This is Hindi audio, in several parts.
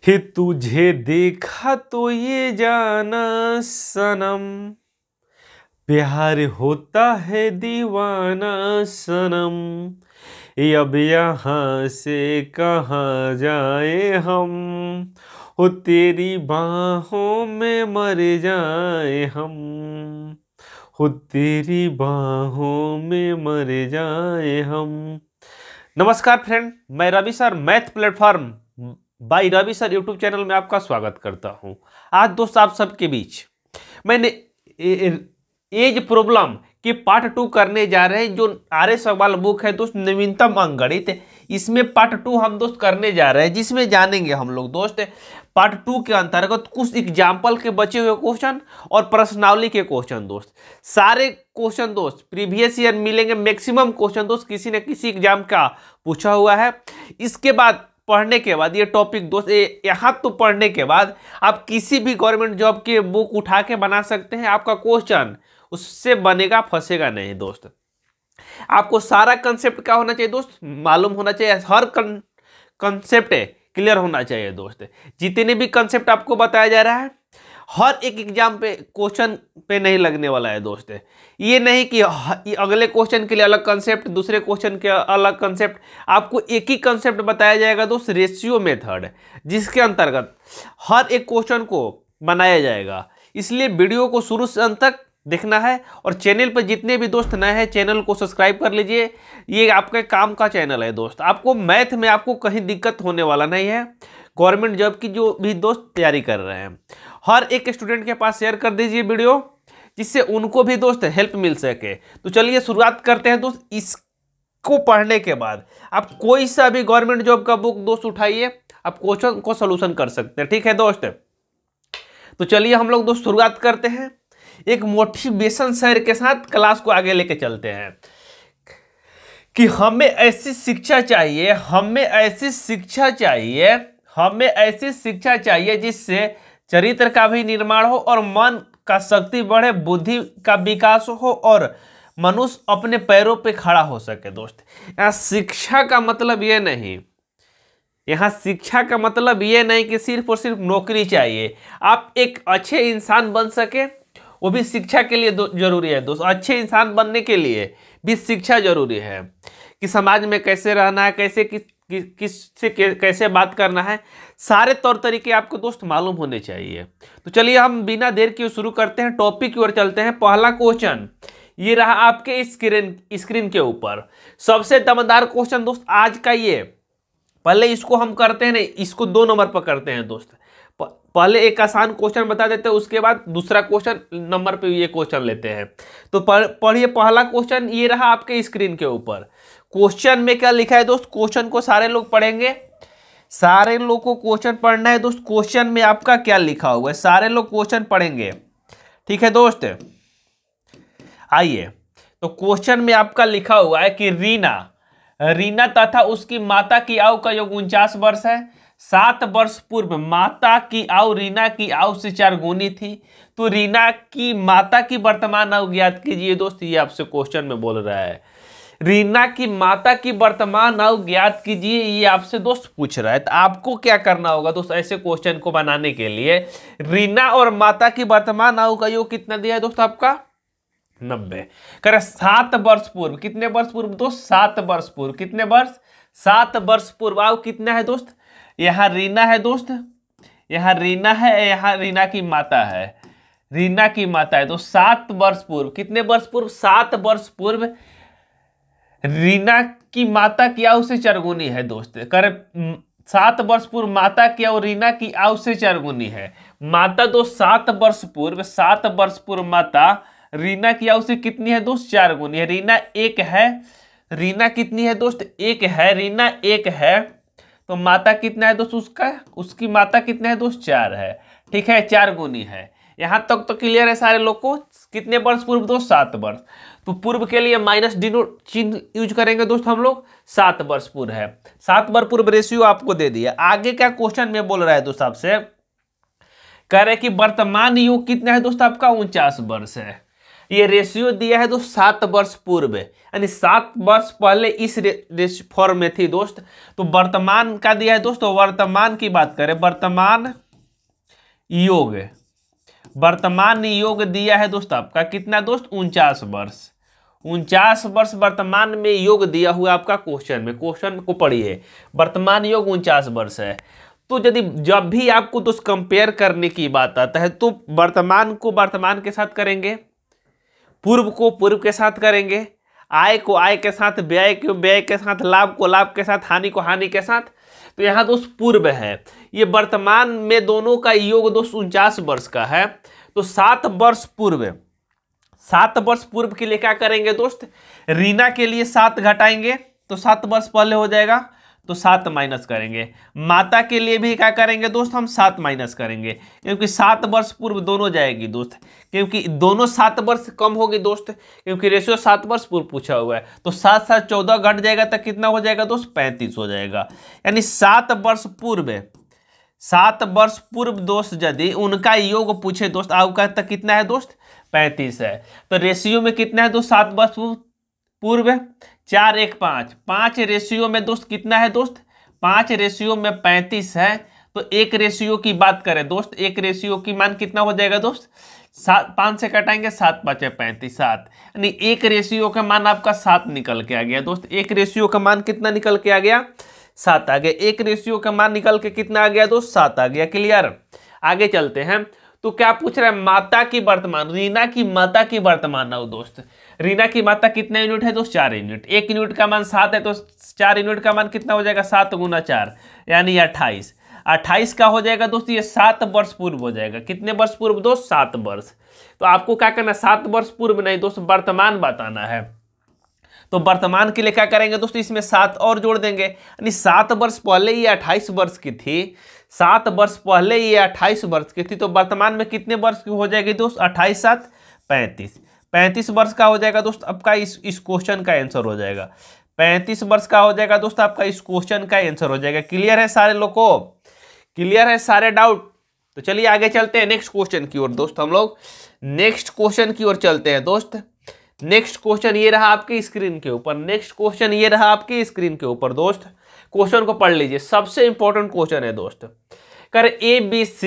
ही तुझे देखा तो ये जाना सनम, प्यार होता है दीवाना सनम, ये अब यहाँ से कहाँ जाए हम, हो तेरी बाहों में मर जाए हम, हो तेरी बाहों में मर जाए हम। नमस्कार फ्रेंड, मैं Ravi sir math platform by Ravi sir YouTube channel में आपका स्वागत करता हूं। आज दोस्त आप सबके बीच मैंने एज प्रॉब्लम के पार्ट 2 करने जा रहे हैं। जो आर्य सवाल बुक है दोस्त नवीनतम अंकगणित, इसमें पार्ट 2 हम दोस्त करने जा रहे हैं, जिसमें जानेंगे हम लोग दोस्त पार्ट 2 के अंतर्गत कुछ एग्जाम्पल के बचे हुए क्वेश्चन और प्रश्नावली के क्वेश्चन दोस्त। सारे क्वेश्चन दोस्त प्रीवियस ईयर मिलेंगे, मैक्सिमम क्वेश्चन दोस्त किसी न किसी एग्जाम का पूछा हुआ है। इसके बाद पढ़ने के बाद ये टॉपिक दोस्त यहाँ तो पढ़ने के बाद आप किसी भी गवर्नमेंट जॉब की बुक उठा के बना सकते हैं। आपका क्वेश्चन उससे बनेगा, फंसेगा नहीं दोस्त। आपको सारा कंसेप्ट क्या होना चाहिए दोस्त, मालूम होना चाहिए। हर कंसेप्ट क्लियर होना चाहिए दोस्त। जितने भी कंसेप्ट आपको बताया जा रहा है हर एक एग्जाम पे क्वेश्चन पे नहीं लगने वाला है दोस्त। ये नहीं कि अगले क्वेश्चन के लिए अलग कंसेप्ट, दूसरे क्वेश्चन के अलग कंसेप्ट, आपको एक ही कंसेप्ट बताया जाएगा दोस्त, रेशियो मेथड, जिसके अंतर्गत हर एक क्वेश्चन को बनाया जाएगा। इसलिए वीडियो को शुरू से अंत तक देखना है और चैनल पर जितने भी दोस्त नए हैं चैनल को सब्सक्राइब कर लीजिए। ये आपके काम का चैनल है दोस्त। आपको मैथ में आपको कहीं दिक्कत होने वाला नहीं है। गवर्नमेंट जॉब की जो भी दोस्त तैयारी कर रहे हैं हर एक स्टूडेंट के पास शेयर कर दीजिए वीडियो, जिससे उनको भी दोस्त हेल्प मिल सके। तो चलिए शुरुआत करते हैं दोस्त। इसको पढ़ने के बाद आप कोई सा भी गवर्नमेंट जॉब का बुक दोस्त उठाइए, आप क्वेश्चन को सोल्यूशन कर सकते हैं। ठीक है दोस्त, तो चलिए हम लोग दोस्त शुरुआत करते हैं। एक मोटिवेशन शेयर के साथ क्लास को आगे लेके चलते हैं कि हमें ऐसी शिक्षा चाहिए, हमें ऐसी शिक्षा चाहिए, हमें ऐसी शिक्षा चाहिए जिससे चरित्र का भी निर्माण हो और मन का शक्ति बढ़े, बुद्धि का विकास हो और मनुष्य अपने पैरों पे खड़ा हो सके दोस्त। यहाँ शिक्षा का मतलब ये नहीं, यहाँ शिक्षा का मतलब ये नहीं कि सिर्फ और सिर्फ नौकरी चाहिए। आप एक अच्छे इंसान बन सके वो भी शिक्षा के लिए जरूरी है दोस्त। अच्छे इंसान बनने के लिए भी शिक्षा जरूरी है कि समाज में कैसे रहना है, कैसे किससे कैसे बात करना है, सारे तौर तरीके आपको दोस्त मालूम होने चाहिए। तो चलिए हम बिना देर के शुरू करते हैं, टॉपिक की ओर चलते हैं। पहला क्वेश्चन ये रहा आपके स्क्रीन के ऊपर। सबसे दमदार क्वेश्चन दोस्त आज का ये। पहले इसको हम करते हैं, नहीं इसको 2 नंबर पर करते हैं दोस्त। पहले एक आसान क्वेश्चन बता देते हैं, उसके बाद दूसरा क्वेश्चन नंबर पे ये क्वेश्चन लेते हैं। तो पढ़िए पहला क्वेश्चन ये रहा आपके स्क्रीन के ऊपर। क्वेश्चन में क्या लिखा है दोस्त, क्वेश्चन को सारे लोग पढ़ेंगे, सारे लोग को क्वेश्चन पढ़ना है दोस्त। क्वेश्चन में आपका क्या लिखा हुआ है सारे लोग क्वेश्चन पढ़ेंगे, ठीक है दोस्त। आइए, तो क्वेश्चन में आपका लिखा हुआ है कि रीना तथा उसकी माता की आयु का योग 49 वर्ष है। 7 वर्ष पूर्व माता की आयु रीना की आयु से 4 गुनी थी। तो रीना की माता की वर्तमान आयु ज्ञात कीजिए दोस्त। ये आपसे क्वेश्चन में बोल रहा है, रीना की माता की वर्तमान आयु ज्ञात कीजिए, ये आपसे दोस्त पूछ रहा है। तो आपको क्या करना होगा दोस्त ऐसे क्वेश्चन को बनाने के लिए। रीना और माता की वर्तमान आयु का योग कितना दिया है दोस्त आपका 90। कर 7 वर्ष पूर्व, कितने वर्ष पूर्व दोस्त 7 वर्ष पूर्व, कितने वर्ष 7 वर्ष पूर्व आयु कितना है दोस्त। यहाँ रीना है दोस्त, यहाँ रीना है, यहाँ रीना की माता है, रीना की माता है। तो 7 वर्ष पूर्व, कितने वर्ष पूर्व 7 वर्ष पूर्व रीना की माता की आयु से 4 गुनी है दोस्त। कर 7 वर्ष पूर्व माता की आयु रीना की आयु से 4 गुनी है। माता दोस्त 7 वर्ष पूर्व, 7 वर्ष पूर्व माता रीना की आयु से कितनी है दोस्त 4 गुनी है। रीना 1 है, रीना कितनी है दोस्त 1 है, रीना 1 है। तो माता कितना है दोस्त उसकी माता कितना है दोस्त 4 है, ठीक है 4 गुनी है। यहां तक तो क्लियर है सारे लोग को। कितने वर्ष पूर्व दोस्त 7 वर्ष। तो पूर्व के लिए माइनस डिनोट चिन्ह यूज करेंगे दोस्त हम लोग। 7 वर्ष पूर्व है, 7 वर्ष पूर्व रेशियो आपको दे दिया। आगे क्या क्वेश्चन में बोल रहा है दोस्त आपसे, कह रहे कि वर्तमान युग कितना है दोस्त आपका 49 वर्ष है, ये रेशियो दिया है दोस्त 7 वर्ष पूर्व, यानी 7 वर्ष पहले इस फॉर्म में थी दोस्त। तो वर्तमान का दिया है दोस्त, तो वर्तमान की बात करें, वर्तमान योग, वर्तमान योग दिया है दोस्त आपका कितना दोस्त, 49 वर्ष। 49 वर्ष वर्तमान में योग दिया हुआ आपका क्वेश्चन में, क्वेश्चन को पढ़िए, वर्तमान योग 49 वर्ष है। तो यदि जब भी आपको दोस्त कंपेयर करने की बात आता है तो वर्तमान को वर्तमान के साथ करेंगे, पूर्व को पूर्व के साथ करेंगे, आय को आय के साथ, व्यय को व्यय के साथ, लाभ को लाभ के साथ, हानि को हानि के साथ। तो यहाँ दोस्त पूर्व है, ये वर्तमान में दोनों का योग दोस्त 49 वर्ष का है। तो 7 वर्ष पूर्व, 7 वर्ष पूर्व के लिए क्या करेंगे दोस्त, रीना के लिए 7 घटाएंगे तो 7 वर्ष पहले हो जाएगा, तो 7 माइनस करेंगे। माता के लिए भी क्या करेंगे दोस्त, हम 7 माइनस करेंगे, क्योंकि 7 वर्ष पूर्व दोनों जाएगी दोस्त, क्योंकि दोनों 7 वर्ष कम होगी दोस्त, क्योंकि रेशियो 7 वर्ष पूर्व पूछा हुआ है। तो 7 7 14 घट जाएगा तो कितना हो जाएगा दोस्त, 35 हो जाएगा। यानी 7 वर्ष पूर्व, 7 वर्ष पूर्व दोस्त यदि उनका योग पूछे दोस्त, आपका तक कितना है दोस्त, 35 है। तो रेशियो में कितना है दोस्त, 7 वर्ष पूर्व 4 1 5, 5 रेशियो में दोस्त कितना है दोस्त, 5 रेशियो में 35 है। तो एक रेशियो की बात करें दोस्त, एक रेशियो की मान कितना हो जाएगा दोस्त, 5 से कटाएंगे 7 5 35, 7, यानी एक रेशियो का मान आपका 7 निकल के आ गया दोस्त। एक रेशियो का मान कितना निकल के आ गया, 7 आ गया। एक रेशियो का मान निकल के कितना आ गया दोस्त, 7 आ गया। क्लियर, आगे चलते हैं। तो क्या पूछ रहा है, माता की वर्तमान, रीना की माता की वर्तमान नाउ दोस्त। रीना की माता कितना यूनिट है दोस्त, 4 यूनिट। 1 यूनिट का मान 7 है तो 4 यूनिट का मान कितना हो जाएगा, 7 गुना 4 यानी 28। 28 का हो जाएगा दोस्त, ये 7 वर्ष पूर्व हो जाएगा। कितने वर्ष पूर्व दोस्त, 7 वर्ष। तो आपको क्या करना है, 7 वर्ष पूर्व नहीं दोस्त, वर्तमान बताना है। तो वर्तमान के लिए क्या करेंगे दोस्त, इसमें 7 और जोड़ देंगे, यानी 7 वर्ष पहले ये 28 वर्ष की थी, 7 वर्ष पहले ये 28 वर्ष की थी। तो वर्तमान में कितने वर्ष की हो जाएगी दोस्त, 28 7 35, 35 वर्ष का हो जाएगा दोस्त आपका इस क्वेश्चन का आंसर हो जाएगा। 35 वर्ष का हो जाएगा दोस्त आपका इस क्वेश्चन का आंसर हो जाएगा। क्लियर है सारे लोग को, क्लियर है सारे डाउट। तो चलिए आगे चलते हैं नेक्स्ट क्वेश्चन की ओर दोस्त, हम लोग नेक्स्ट क्वेश्चन की ओर चलते हैं दोस्त। नेक्स्ट क्वेश्चन ये रहा आपकी स्क्रीन के ऊपर, नेक्स्ट क्वेश्चन ये रहा आपकी स्क्रीन के ऊपर दोस्त। क्वेश्चन को पढ़ लीजिए, सबसे इंपॉर्टेंट क्वेश्चन है दोस्त। कर ABC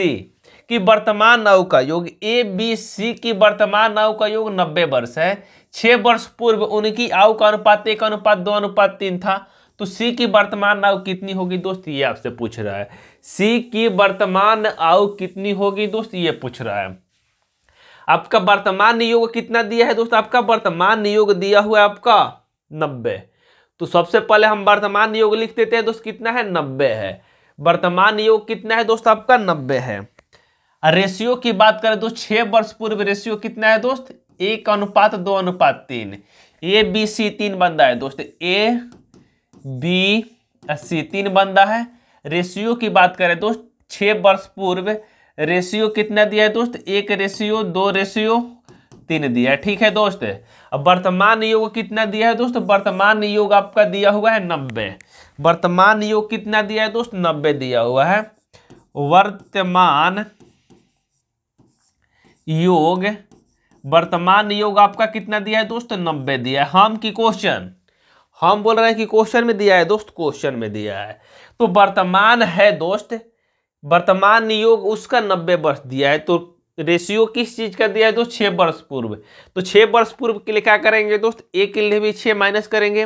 की वर्तमान नाव का योग, ABC की वर्तमान नाव का योग 90 वर्ष है। 6 वर्ष पूर्व उनकी आयु का अनुपात 1:2:3 था। तो C की वर्तमान आयु कितनी होगी दोस्त, ये आपसे पूछ रहा है। C की वर्तमान आयु कितनी होगी दोस्त, ये पूछ रहा है। आपका वर्तमान योग कितना दिया है दोस्त, आपका वर्तमान योग दिया हुआ है आपका 90। तो सबसे पहले हम वर्तमान योग लिख देते हैं दोस्त, कितना है, 90 है। वर्तमान योग कितना है दोस्त आपका, 90 है। रेशियो की बात करें तो 6 वर्ष पूर्व रेशियो कितना है दोस्त, 1:2:3। ABC 3 बंदा है दोस्त, ABC 3 बंदा है। रेशियो की बात करें दोस्त 6 वर्ष पूर्व रेशियो कितना दिया है दोस्त, 1:2:3 दिया है। ठीक है दोस्त। अब वर्तमान योग कितना दिया है दोस्त, वर्तमान योग आपका दिया हुआ है 90। वर्तमान योग कितना दिया है दोस्त, 90 दिया हुआ है। वर्तमान योग, वर्तमान योग आपका कितना दिया है दोस्त, 90 दिया है। हम की क्वेश्चन, हम बोल रहे हैं कि क्वेश्चन में दिया है दोस्त, क्वेश्चन में दिया है। तो वर्तमान है दोस्त, वर्तमान योग उसका 90 वर्ष दिया है। तो रेशियो किस चीज का दिया है दोस्त, 6 वर्ष पूर्व। तो 6 वर्ष पूर्व के लिए क्या करेंगे दोस्त, ए के लिए भी 6 माइनस करेंगे,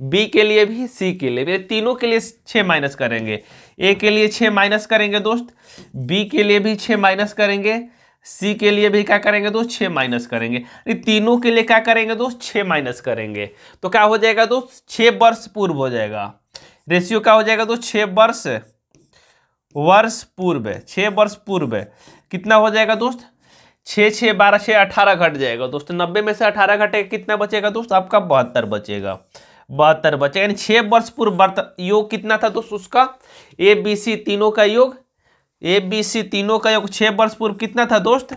बी के लिए भी, सी के लिए भी, तीनों के लिए 6 माइनस करेंगे। ए के लिए 6 माइनस करेंगे दोस्त, बी के लिए भी 6 माइनस करेंगे, सी के लिए भी क्या करेंगे दोस्त, 6 माइनस करेंगे। तीनों के लिए क्या करेंगे दोस्त, 6 माइनस करेंगे। तो क्या हो जाएगा दोस्त, 6 वर्ष पूर्व हो जाएगा। रेशियो क्या हो जाएगा दोस्त, 6 वर्ष पूर्व, 6 वर्ष पूर्व कितना हो जाएगा दोस्त, 6 6 12 6 18 घट जाएगा दोस्त। 90 में से 18 घटेगा, कितना बचेगा दोस्त आपका, 72 बचेगा। 72 बचेगा, यानी 6 वर्ष पूर्व योग कितना था दोस्त उसका, ABC तीनों का योग, ABC तीनों का योग 6 वर्ष पूर्व कितना था दोस्त,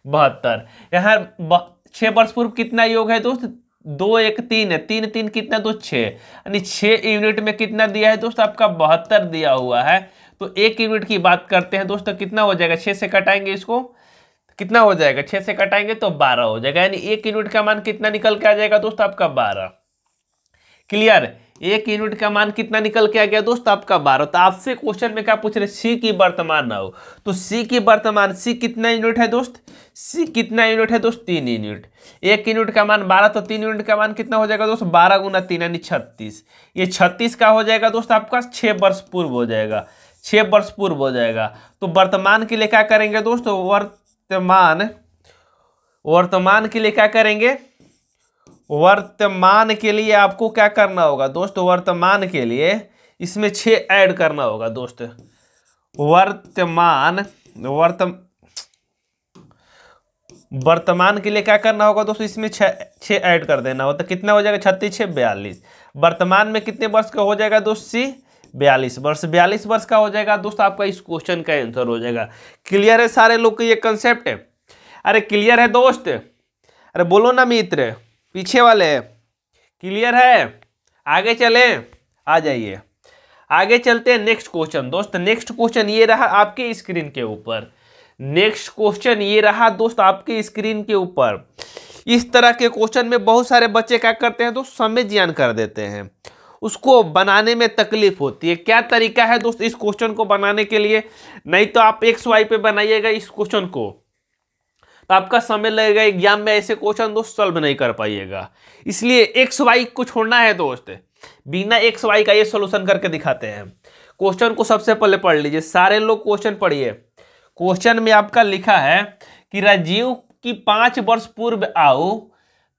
72। यहाँ 6 वर्ष पूर्व कितना योग है दोस्त, 2 1 3 है, 3 3 कितना दोस्त, 6, यानी 6 यूनिट में कितना दिया है दोस्त आपका, 72 दिया हुआ है। तो 1 यूनिट की बात करते हैं दोस्तों, कितना हो जाएगा, 6 से कटाएंगे इसको, कितना हो जाएगा, 6 से कटाएंगे तो 12 हो जाएगा, यानी 1 यूनिट का मान कितना निकल के आ जाएगा दोस्त आपका 12। क्लियर, 1 यूनिट का मान कितना निकल के आ गया दोस्त आपका 12। तो आपसे क्वेश्चन में क्या पूछ रहे, सी की वर्तमान ना हो, तो सी की वर्तमान, सी कितना यूनिट है दोस्त, सी कितना यूनिट है दोस्त, 3 यूनिट। 1 यूनिट का मान 12, तो 3 यूनिट का मान कितना हो जाएगा दोस्त, 12 गुना 3 यानी 36। ये 36 का हो जाएगा दोस्त आपका 6 वर्ष पूर्व हो जाएगा, 6 वर्ष पूर्व हो जाएगा। तो वर्तमान के लिए क्या करेंगे दोस्त, वर्तमान के लिए क्या करेंगे, वर्तमान के लिए आपको क्या करना होगा दोस्त, वर्तमान के लिए इसमें 6 ऐड करना होगा दोस्त। वर्तमान के लिए क्या करना होगा दोस्तों, इसमें 6 ऐड कर देना होता, कितना हो जाएगा, 36 6 42। वर्तमान में कितने वर्ष का हो जाएगा दोस्त, सी 42 वर्ष, 42 वर्ष का हो जाएगा दोस्त आपका इस क्वेश्चन का आंसर हो जाएगा। क्लियर है सारे लोग को ये कंसेप्ट है, अरे क्लियर है दोस्त, अरे बोलो ना मित्र, पीछे वाले क्लियर है, आगे चले, आ जाइए आगे चलते हैं। नेक्स्ट क्वेश्चन दोस्त, नेक्स्ट क्वेश्चन ये रहा आपके स्क्रीन के ऊपर, नेक्स्ट क्वेश्चन ये रहा दोस्त आपके स्क्रीन के ऊपर। इस तरह के क्वेश्चन में बहुत सारे बच्चे क्या करते हैं दोस्त, समय जियान कर देते हैं, उसको बनाने में तकलीफ होती है। क्या तरीका है दोस्त इस क्वेश्चन को बनाने के लिए, नहीं तो आप एक्स वाई पे बनाइएगा इस क्वेश्चन को तो आपका समय लगेगा, एग्जाम में ऐसे क्वेश्चन दोस्त सॉल्व नहीं कर पाइएगा। इसलिए एक्स वाई को छोड़ना है दोस्त, बिना एक्स वाई का ये सॉल्यूशन करके दिखाते हैं। क्वेश्चन को सबसे पहले पढ़ लीजिए, सारे लोग क्वेश्चन पढ़िए। क्वेश्चन में आपका लिखा है कि राजीव की 5 वर्ष पूर्व आयु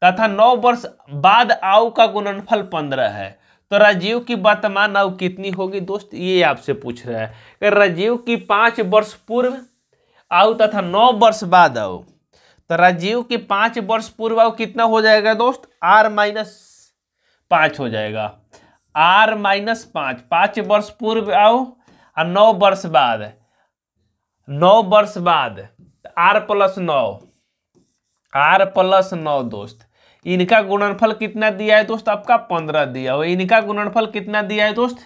तथा 9 वर्ष बाद आयु का गुणनफल 15 है, तो राजीव की वर्तमान आयु कितनी होगी दोस्त, ये आपसे पूछ रहा है कि राजीव की 5 वर्ष पूर्व आयु तथा 9 वर्ष बाद आयु, तो राजीव की 5 वर्ष पूर्व आयु कितना हो जाएगा दोस्त, r-5 हो जाएगा, r-5, 5 वर्ष पूर्व आयु और 9 वर्ष बाद, 9 वर्ष बाद r+9 दोस्त, इनका गुणनफल कितना दिया है दोस्त आपका 15 दिया हुआ, इनका गुणनफल कितना दिया है दोस्त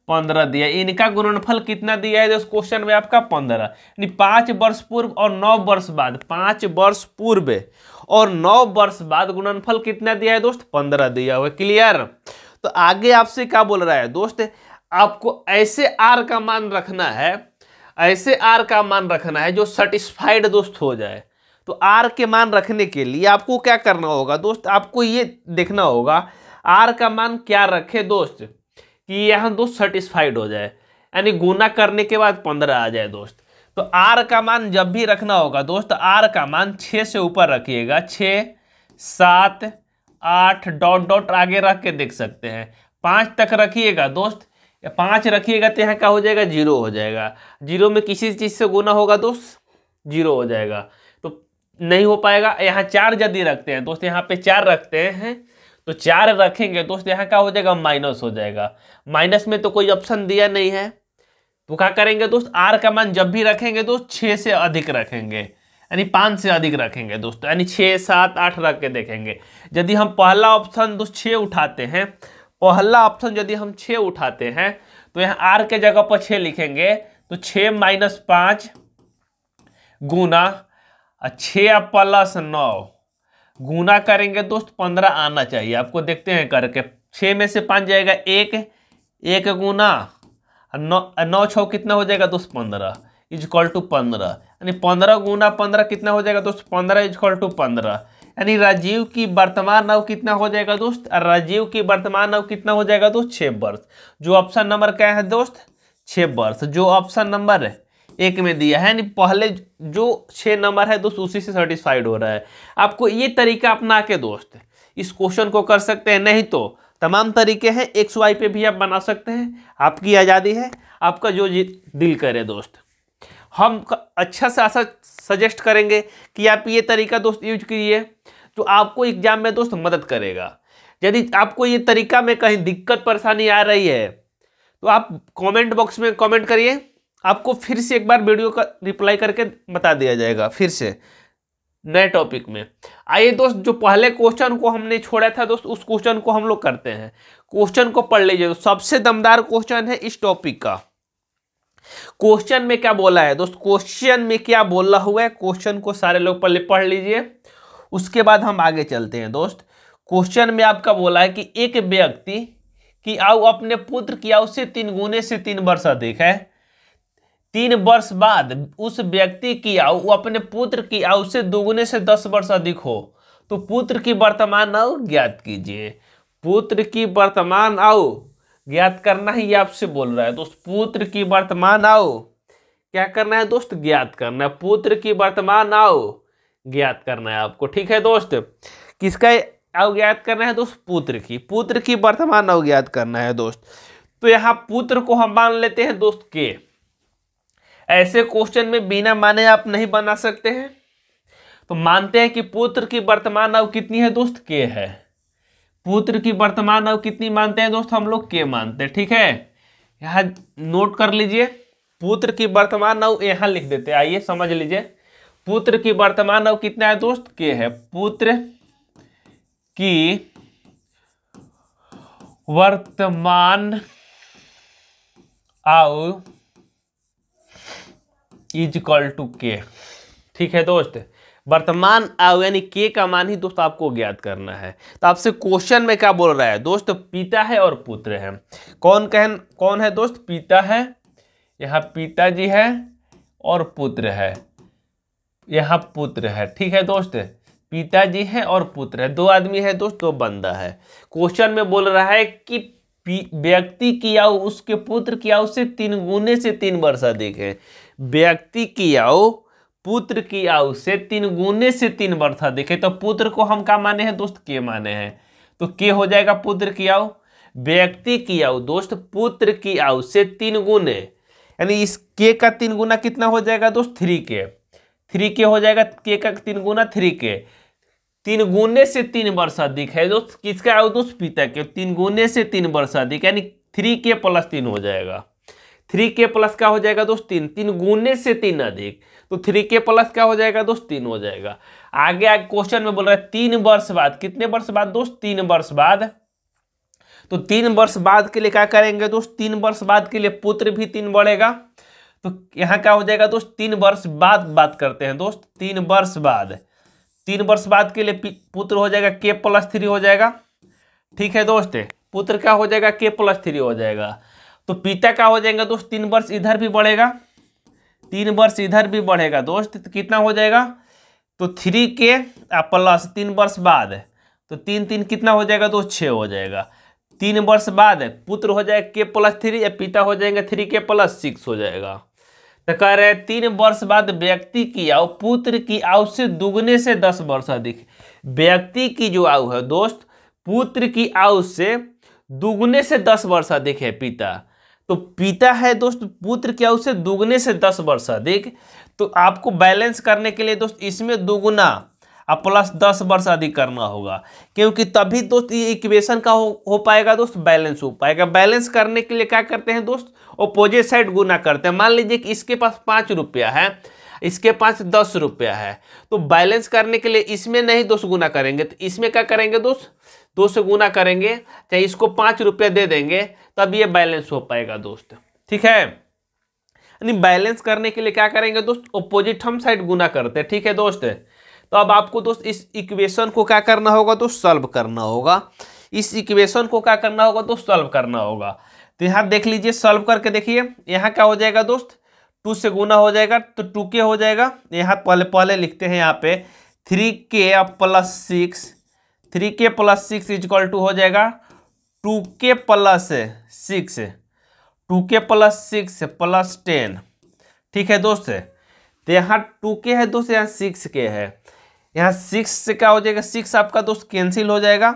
15 दिया, इनका गुणनफल कितना दिया है दोस्त क्वेश्चन में आपका 15, यानी 5 वर्ष पूर्व और 9 वर्ष बाद, 5 वर्ष पूर्व और 9 वर्ष बाद गुणनफल कितना दिया है दोस्त 15 दिया हुआ। क्लियर, तो आगे आपसे क्या बोल रहा है दोस्त, आपको ऐसे आर का मान रखना है, ऐसे आर का मान रखना है जो सेटिस्फाइड दोस्त हो जाए। तो आर के मान रखने के लिए आपको क्या करना होगा दोस्त, आपको ये देखना होगा आर का मान क्या रखे दोस्त कि यहाँ दोस्त सेटिस्फाइड हो जाए, यानी गुना करने के बाद 15 आ जाए दोस्त। तो आर का मान जब भी रखना होगा दोस्त, आर का मान 6 से ऊपर रखिएगा, 6 7 8 डॉट डॉट आगे रख के देख सकते हैं, 5 तक रखिएगा दोस्त, 5 रखिएगा तो यहाँ क्या हो जाएगा 0 हो जाएगा, 0 में किसी चीज़ से गुना होगा दोस्त 0 हो जाएगा, तो नहीं हो पाएगा। यहाँ 4 यदि रखते हैं दोस्त, यहाँ पे 4 रखते हैं तो 4 रखेंगे दोस्त, यहाँ क्या हो जाएगा माइनस हो जाएगा, माइनस में तो कोई ऑप्शन दिया नहीं है, तो क्या करेंगे दोस्त आर का मान जब भी रखेंगे दोस्त 6 से अधिक रखेंगे, यानी 5 से अधिक रखेंगे दोस्त, यानी 6 7 8 रख के देखेंगे। यदि हम पहला ऑप्शन दोस्त 6 उठाते हैं, पहला ऑप्शन यदि हम 6 उठाते हैं तो यहाँ आर के जगह पर 6 लिखेंगे, तो 6 - 5 गुना 6 + 9 गुना करेंगे दोस्त 15 आना चाहिए आपको, देखते हैं करके, 6 में से 5 जाएगा 1 गुना 9 6 कितना हो जाएगा दोस्त 15 = 15, यानी 15 गुना 15 कितना हो जाएगा दोस्त 15 = 15, यानी राजीव की वर्तमान आयु कितना हो जाएगा दोस्त, राजीव की वर्तमान आयु कितना हो जाएगा दोस्त 6 वर्ष। जो ऑप्शन नंबर क्या है दोस्त 6 वर्ष, जो ऑप्शन नंबर 1 में दिया है, यानी पहले जो 6 नंबर है दोस्त उसी से सेटिस्फाइड हो रहा है। आपको ये तरीका अपना के दोस्त इस क्वेश्चन को कर सकते हैं, नहीं तो तमाम तरीके हैं, एक्स वाई पे भी आप बना सकते हैं, आपकी आज़ादी है, आपका जो दिल करे दोस्त। हम अच्छा से ऐसा सजेस्ट करेंगे कि आप ये तरीका दोस्त यूज कीजिए जो आपको एग्जाम में दोस्त मदद करेगा। यदि आपको ये तरीका में कहीं दिक्कत परेशानी आ रही है तो आप कमेंट बॉक्स में कमेंट करिए, आपको फिर से एक बार वीडियो का रिप्लाई करके बता दिया जाएगा फिर से नए टॉपिक में। आइए दोस्त, जो पहले क्वेश्चन को हमने छोड़ा था दोस्त उस क्वेश्चन को हम लोग करते हैं। क्वेश्चन को पढ़ लीजिए, सबसे दमदार क्वेश्चन है इस टॉपिक का। क्वेश्चन में क्या बोला है दोस्त, क्वेश्चन में क्या बोला हुआ है, क्वेश्चन को सारे लोग पहले पढ़ लीजिए, उसके बाद हम आगे चलते हैं दोस्त। क्वेश्चन में आपका बोला है कि एक व्यक्ति की आयु अपने पुत्र की आयु से 3 गुने से 3 वर्ष अधिक है। 3 वर्ष बाद उस व्यक्ति की आयु अपने पुत्र की आयु से 2 गुने से 10 वर्ष अधिक हो तो पुत्र की वर्तमान आयु ज्ञात कीजिए। पुत्र की वर्तमान आयु ज्ञात करना ही आपसे बोल रहा है दोस्त। पुत्र की वर्तमान आयु क्या करना है दोस्त, ज्ञात करना है। पुत्र की वर्तमान आयु ज्ञात करना है आपको, ठीक है दोस्त। किसका आयु ज्ञात करना है दोस्त, पुत्र की वर्तमान आयु ज्ञात करना है दोस्त। तो यहाँ पुत्र को हम मान लेते हैं दोस्त के। ऐसे क्वेश्चन में बिना माने आप नहीं बना सकते हैं, तो मानते हैं कि पुत्र की वर्तमान आयु कितनी है दोस्त, के है। पुत्र की वर्तमान आयु कितनी मानते हैं दोस्त, हम लोग के मानते हैं, ठीक है। यहाँ नोट कर लीजिए, पुत्र की वर्तमान आयु यहाँ लिख देते हैं, आइए समझ लीजिए। पुत्र की वर्तमान आयु कितना है दोस्त, के है। पुत्र की वर्तमान आयु इज इक्वल टू के, ठीक है दोस्त। वर्तमान आयु यानी के का मान ही दोस्त आपको ज्ञात करना है। तो आपसे क्वेश्चन में क्या बोल रहा है दोस्त, पिता है और पुत्र है। कौन है दोस्त, पिता है, यहाँ पिताजी है और पुत्र है, यहाँ पुत्र है, ठीक है दोस्त। पिताजी है और पुत्र है, 2 आदमी है दोस्त, 2 बंदा है। क्वेश्चन में बोल रहा है कि व्यक्ति की आयु उसके पुत्र की आयु से 3 गुने से 3 वर्ष अधिक है। व्यक्ति की आयु पुत्र की आयु से 3 गुने से 3 वर्ष अधिक है। तो पुत्र को हम क्या माने हैं दोस्त, के माने हैं, तो के हो जाएगा पुत्र की आयु। व्यक्ति की आयु दोस्त पुत्र की आयु से 3 गुने, यानी इस के का 3 गुना कितना हो जाएगा दोस्त, 3 के हो जाएगा। के का 3 गुना 3 के, 3 गुने से 3 वर्ष अधिक है दोस्त। किसका आयु दोस्त, पिता के। 3 गुने से 3 वर्ष अधिक यानी 3 प्लस 3 हो जाएगा। 3 प्लस क्या हो जाएगा दोस्त, 3 गुने से 3 अधिक, तो 3 प्लस क्या हो जाएगा दोस्त, 3 हो जाएगा। आगे क्वेश्चन में बोल रहा है 3 वर्ष बाद, कितने वर्ष बाद दोस्त, 3 वर्ष बाद। तो 3 वर्ष बाद के लिए क्या करेंगे दोस्त, 3 वर्ष बाद के लिए पुत्र भी 3 बढ़ेगा, तो यहाँ क्या हो जाएगा दोस्त, 3 वर्ष बाद बात करते हैं दोस्त। 3 वर्ष बाद, 3 वर्ष बाद के लिए पुत्र हो जाएगा के प्लस 3 हो जाएगा, ठीक है दोस्त। पुत्र क्या हो जाएगा, के प्लस 3 हो जाएगा। तो पिता क्या हो जाएगा दोस्त, 3 वर्ष इधर भी बढ़ेगा, 3 वर्ष इधर भी बढ़ेगा दोस्त, तो कितना हो जाएगा, तो 3 के प्लस 3 वर्ष बाद, तो 3 कितना हो जाएगा दोस्त, 6 हो जाएगा। 3 वर्ष बाद पुत्र हो जाएगा के प्लस 3 या पिता हो जाएंगे 3 के प्लस 6 हो जाएगा। तो कह रहे हैं 3 वर्ष बाद व्यक्ति की आयु पुत्र की आयु से 2 गुने से 10 वर्ष अधिक। व्यक्ति की जो आयु है दोस्त पुत्र की आयु से 2 गुने से 10 वर्ष अधिक है पिता। तो पिता है दोस्त पुत्र की आयु से 2 गुने से 10 वर्ष अधिक। तो आपको बैलेंस करने के लिए दोस्त इसमें 2 गुना प्लस 10 वर्ष अधिक करना होगा, क्योंकि तभी दोस्त ये इक्वेशन का हो पाएगा दोस्त, बैलेंस हो पाएगा। बैलेंस करने के लिए क्या करते हैं दोस्त, अपोजिट साइड गुना करते हैं। मान लीजिए कि इसके पास 5 रुपया है, इसके पास 10 रुपया है, तो बैलेंस करने के लिए इसमें नहीं 2 से गुना करेंगे, तो इसमें क्या करेंगे दोस्त, 2 से गुना करेंगे, चाहे इसको 5 रुपया दे देंगे, तब ये बैलेंस हो पाएगा दोस्त, ठीक है। यानी बैलेंस करने के लिए क्या करेंगे दोस्त, अपोजिट हम साइड गुना करते हैं, ठीक है दोस्त। तो अब आपको दोस्त इस इक्वेशन को क्या करना होगा दोस्त, सॉल्व करना होगा। इस इक्वेशन को क्या करना होगा दोस्त, सॉल्व करना होगा। तो यहाँ देख लीजिए, सॉल्व करके देखिए, यहाँ क्या हो जाएगा दोस्त, 2 से गुना हो जाएगा तो 2k हो जाएगा। यहाँ पहले लिखते हैं यहाँ पे 3k plus 6, 3k plus 6 equal to हो जाएगा 2k plus 6, 2k plus 6 plus 10, ठीक है दोस्त। तो यहाँ 2k है दोस्त, यहाँ 6k है, यहाँ 6 से क्या हो जाएगा, 6 आपका दोस्त कैंसिल हो जाएगा।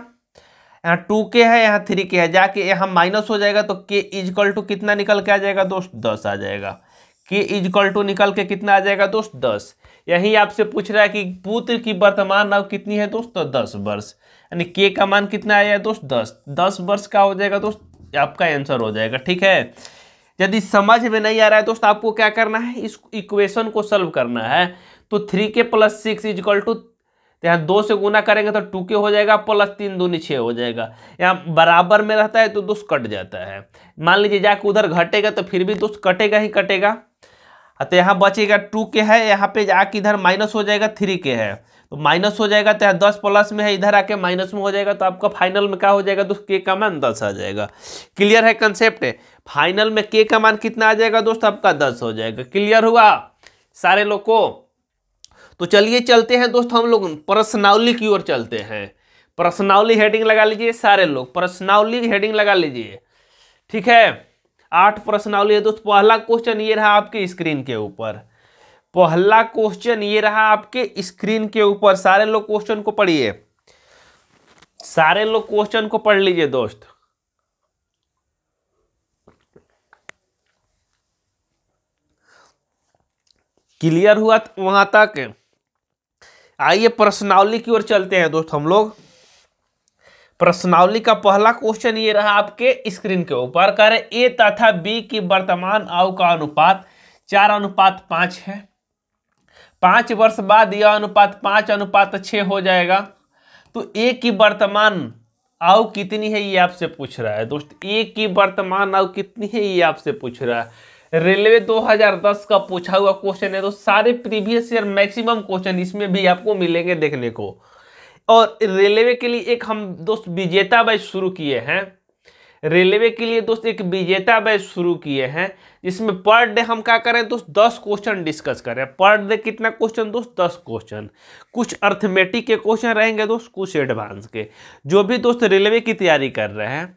यहाँ 2k है, यहाँ 3k है, जाके यहाँ माइनस हो जाएगा, तो k इक्वल टू कितना निकल के आ जाएगा दोस्त, 10 आ जाएगा। k इक्वल टू निकल के कितना आ जाएगा दोस्त, 10। यही आपसे पूछ रहा है कि पुत्र की वर्तमान आयु कितनी है दोस्त, तो 10 वर्ष, यानी k का मान कितना आया दोस्त, 10 वर्ष का हो जाएगा दोस्त, आपका आंसर हो जाएगा, ठीक है। यदि समझ में नहीं आ रहा है दोस्त, आपको क्या करना है, इस इक्वेशन को सॉल्व करना है। तो 3k प्लस 6 इक्वल टू, तो यहाँ 2 से गुना करेंगे तो 2k हो जाएगा, प्लस 3 दूनी 6 हो जाएगा। यहाँ बराबर में रहता है तो दोस्त कट जाता है। मान लीजिए जाके उधर घटेगा तो फिर भी दोस्त कटेगा ही कटेगा। तो यहाँ बचेगा 2k है, यहाँ पे जाके इधर माइनस हो जाएगा 3k है, तो माइनस हो जाएगा। तो यहाँ 10 प्लस में है, इधर आके माइनस में हो जाएगा, तो आपका फाइनल में क्या हो जाएगा दोस्त, k का मान 10 आ जाएगा। क्लियर है कंसेप्ट है? फाइनल में k का मान कितना आ जाएगा दोस्त, आपका 10 हो जाएगा। क्लियर हुआ सारे लोग को? तो चलिए चलते हैं दोस्त हम लोग प्रश्नावली की ओर चलते हैं। प्रश्नावली हेडिंग लगा लीजिए सारे लोग, प्रश्नावली हेडिंग लगा लीजिए। ठीक है, 8 प्रश्नावली है दोस्त। पहला क्वेश्चन ये रहा आपके स्क्रीन के ऊपर, पहला क्वेश्चन ये रहा आपके स्क्रीन के ऊपर। सारे लोग क्वेश्चन को पढ़िए, सारे लोग क्वेश्चन को पढ़ लीजिए दोस्त। क्लियर हुआ वहां तक? आइए प्रश्नावली की ओर चलते हैं दोस्त हम लोग। प्रश्नावली का पहला क्वेश्चन ये रहा आपके स्क्रीन के ऊपर। कह रहे ए तथा बी की वर्तमान आयु का अनुपात 4:5 है। 5 वर्ष बाद यह अनुपात 5:6 हो जाएगा। तो ए की वर्तमान आयु कितनी है ये आपसे पूछ रहा है दोस्त। ए की वर्तमान आयु कितनी है ये आपसे पूछ रहा है। रेलवे 2010 का पूछा हुआ क्वेश्चन है तो सारे प्रीवियस ईयर मैक्सिमम क्वेश्चन इसमें भी आपको मिलेंगे देखने को। और रेलवे के लिए एक हम दोस्त विजेता बैच शुरू किए हैं, रेलवे के लिए दोस्त एक विजेता बैच शुरू किए हैं, जिसमें पर डे हम क्या करें दोस्त, 10 क्वेश्चन डिस्कस करें। पर डे कितना क्वेश्चन दोस्त, 10 क्वेश्चन। कुछ अर्थमेटिक के क्वेश्चन रहेंगे दोस्त, कुछ एडवांस के। जो भी दोस्त रेलवे की तैयारी कर रहे हैं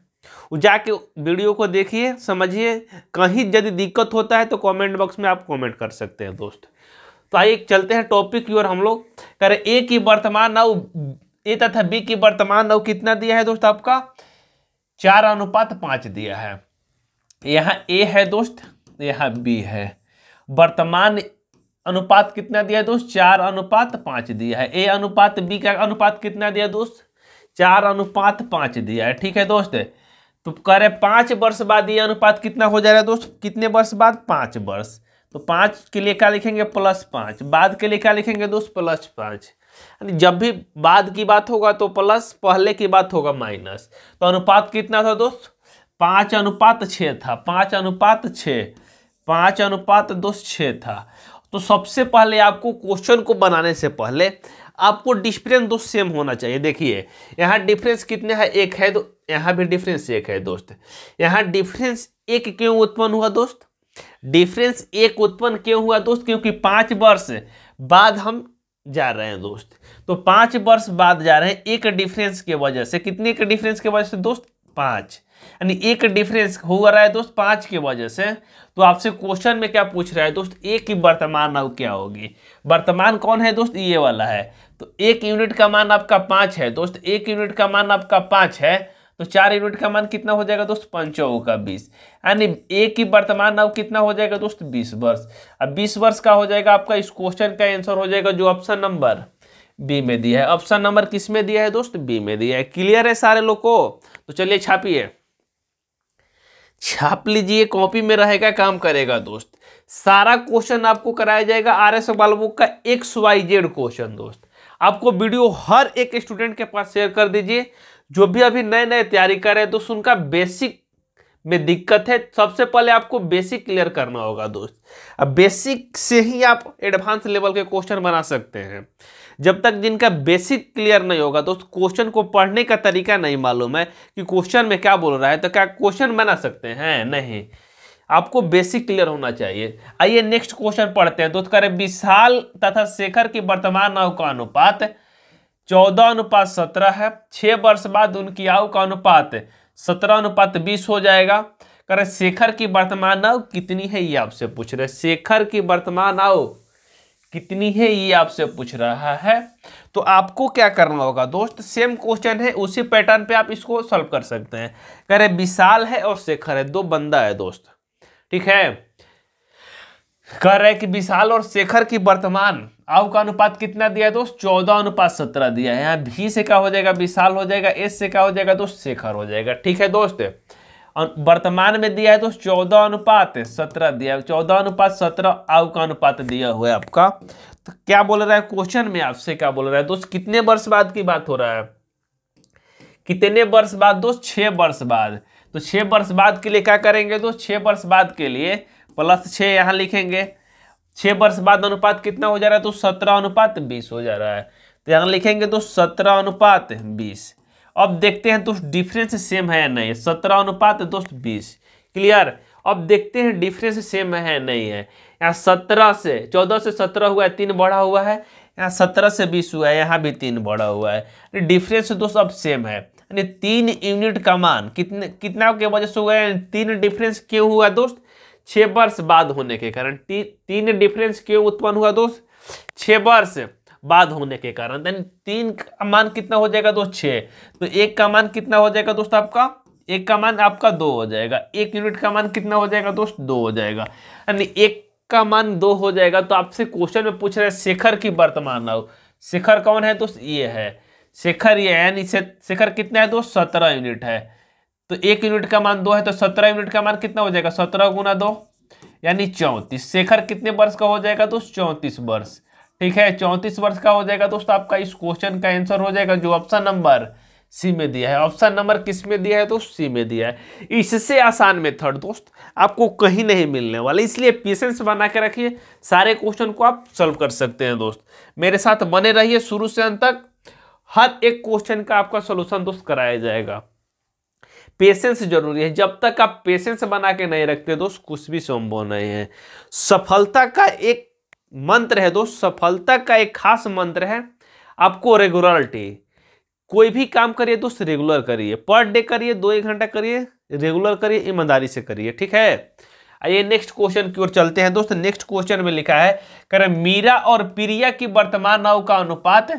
वो जाके वीडियो को देखिए, समझिए। कहीं यदि दिक्कत होता है तो कमेंट बॉक्स में आप कमेंट कर सकते हैं दोस्त। तो आइए चलते हैं टॉपिक की ओर हम लोग। करें ए की वर्तमान आयु, ए तथा बी की वर्तमान आयु कितना दिया है दोस्त, आपका 4:5 दिया है। यहाँ ए है दोस्त, यहाँ बी है। वर्तमान अनुपात कितना दिया है दोस्त, 4:5 दिया है। ए अनुपात बी का अनुपात कितना दिया दोस्त, 4:5 दिया है। ठीक है दोस्त। तो कह रहे 5 वर्ष बाद ये अनुपात कितना हो जाएगा दोस्त, कितने वर्ष बाद, 5 वर्ष। तो 5 के लिए क्या लिखेंगे, +5। बाद के लिए क्या लिखेंगे दोस्त, +5। जब भी बाद की बात होगा तो प्लस, पहले की बात होगा माइनस। तो अनुपात कितना था दोस्त, 5:6 था। 5:6, 5:6 था। तो सबसे पहले आपको क्वेश्चन को बनाने से पहले आपको डिफरेंस दोस्त सेम होना चाहिए। देखिए यहाँ डिफरेंस कितने है, 1 है, तो यहाँ भी डिफरेंस 1 है दोस्त। यहाँ डिफरेंस 1 क्यों उत्पन्न हुआ दोस्त, डिफरेंस 1 उत्पन्न क्यों हुआ दोस्त, क्योंकि 5 वर्ष बाद हम जा रहे हैं दोस्त। तो 5 वर्ष बाद जा रहे हैं, एक डिफरेंस के वजह से। कितने के डिफरेंस के वजह से दोस्त, 5। यानी एक डिफरेंस हो रहा है दोस्त 5 की वजह से। तो आपसे क्वेश्चन में क्या पूछ रहा है दोस्त, ए की वर्तमान आयु क्या होगी। वर्तमान कौन है दोस्त, ये वाला है। तो 1 यूनिट का मान आपका 5 है दोस्त। 1 यूनिट का मान आपका 5 है, तो 4 यूनिट का मान कितना हो जाएगा दोस्त, 5 का 20। यानी ए की वर्तमान आयु कितना हो जाएगा दोस्त, 20 वर्ष। अब 20 वर्ष का हो जाएगा आपका, इस क्वेश्चन का आंसर हो जाएगा जो ऑप्शन नंबर बी में दिया है। ऑप्शन नंबर किस में दिया है दोस्त, बी में दिया है। क्लियर है सारे लोग को? तो चलिए छापिए, छाप लीजिए, कॉपी में रहेगा, काम करेगा दोस्त। सारा क्वेश्चन आपको कराया जाएगा RS बालबुक का XYZ क्वेश्चन दोस्त। आपको वीडियो हर एक स्टूडेंट के पास शेयर कर दीजिए, जो भी अभी नए नए तैयारी कर रहे हैं दोस्त, उनका बेसिक में दिक्कत है। सबसे पहले आपको बेसिक क्लियर करना होगा दोस्त। अब बेसिक से ही आप एडवांस लेवल के क्वेश्चन बना सकते हैं। जब तक जिनका बेसिक क्लियर नहीं होगा दोस्त, क्वेश्चन को पढ़ने का तरीका नहीं मालूम है कि क्वेश्चन में क्या बोल रहा है, तो क्या क्वेश्चन बना सकते हैं, नहीं। आपको बेसिक क्लियर होना चाहिए। आइए नेक्स्ट क्वेश्चन पढ़ते हैं दोस्त। करें विशाल तथा शेखर की वर्तमान आयु का अनुपात 14:17 है। 6 वर्ष बाद उनकी आयु का अनुपात 17:20 हो जाएगा। करें शेखर की वर्तमान आयु कितनी है ये आपसे पूछ रहे हैं। शेखर की वर्तमान आयु कितनी है ये आपसे पूछ रहा है। तो आपको क्या करना होगा दोस्त, सेम क्वेश्चन है, उसी पैटर्न पे आप इसको सॉल्व कर सकते हैं। कह रहे विशाल है और शेखर है, 2 बंदा है दोस्त। ठीक है, कह रहे कि विशाल और शेखर की वर्तमान आयु का अनुपात कितना दिया है दोस्त, 14:17 दिया है। यहाँ भी से क्या हो जाएगा, विशाल हो जाएगा, एस से क्या हो जाएगा दोस्त, शेखर हो जाएगा। ठीक है दोस्त। और वर्तमान में दिया है दोस्त 14:17 दिया है, 14:17 आयु का अनुपात दिया हुआ है आपका। तो क्या बोल रहा है क्वेश्चन में आपसे, क्या बोल रहा है दोस्त, कितने वर्ष बाद की बात हो रहा है, कितने वर्ष बाद दोस्त, 6 वर्ष बाद। तो 6 वर्ष बाद के लिए क्या करेंगे दोस्त, 6 वर्ष बाद के लिए +6 यहाँ लिखेंगे। 6 वर्ष बाद अनुपात कितना हो जा रहा है तो 17:20 हो जा रहा है। तो यहाँ लिखेंगे तो 17:20। अब देखते हैं दोस्त डिफरेंस सेम है या नहीं, 17:20। क्लियर। अब देखते हैं डिफरेंस सेम है या नहीं है। यहाँ 14 से 17 हुआ है, 3 बढ़ा हुआ है। यहाँ 17 से 20 हुआ है, यहाँ भी 3 बढ़ा हुआ है। डिफरेंस दोस्त अब सेम है, यानी 3 यूनिट का मान कितना के वजह से हुआ है, 3 डिफरेंस क्यों हुआ दोस्त, 6 वर्ष बाद होने के कारण। 3 डिफरेंस क्यों उत्पन्न हुआ दोस्त, 6 वर्ष बाद होने के कारण। यानी 3 का मान कितना हो जाएगा दोस्त 6, तो 1 का मान कितना हो जाएगा दोस्त आपका, 1 का मान आपका 2 हो जाएगा। 1 यूनिट का मान कितना हो जाएगा दोस्त 2 हो जाएगा, यानी 1 का मान 2 हो जाएगा। तो आपसे क्वेश्चन में पूछ रहे हैं शेखर की वर्तमान आयु। शेखर कौन है दोस्त, ये है शेखर, ये है, यानी शेखर कितना है दोस्त 17 यूनिट है। तो 1 यूनिट का मान 2 है, तो 17 यूनिट का मान कितना हो जाएगा, 17 × 2 यानी 34। शेखर कितने वर्ष का हो जाएगा दोस्त 34 वर्ष। ठीक है, 34 वर्ष का हो जाएगा दोस्त आपका। इस क्वेश्चन का आंसर हो जाएगा जो ऑप्शन नंबर सी में दिया है। ऑप्शन नंबर किस में दिया है दोस्त, सी में दिया है। इससे आसान मेथड दोस्त आपको कहीं नहीं मिलने वाला, इसलिए पेशेंस बना के रखिए, सारे क्वेश्चन को आप सॉल्व कर सकते हैं दोस्त। मेरे साथ बने रहिए शुरू से अंत तक, हर एक क्वेश्चन का आपका सोल्यूशन दोस्त कराया जाएगा। पेशेंस जरूरी है, जब तक आप पेशेंस बना के नहीं रखते दोस्त कुछ भी संभव नहीं है। सफलता का एक मंत्र है दोस्त, सफलता का एक खास मंत्र है आपको रेगुलरिटी। कोई भी काम करिए दोस्त रेगुलर करिए, पर डे करिए, 2-1 घंटा करिए, रेगुलर करिए, ईमानदारी से करिए। ठीक है, आइए नेक्स्ट क्वेश्चन की ओर चलते हैं दोस्त। नेक्स्ट क्वेश्चन में लिखा है कर मीरा और प्रिया की वर्तमान आयु का अनुपात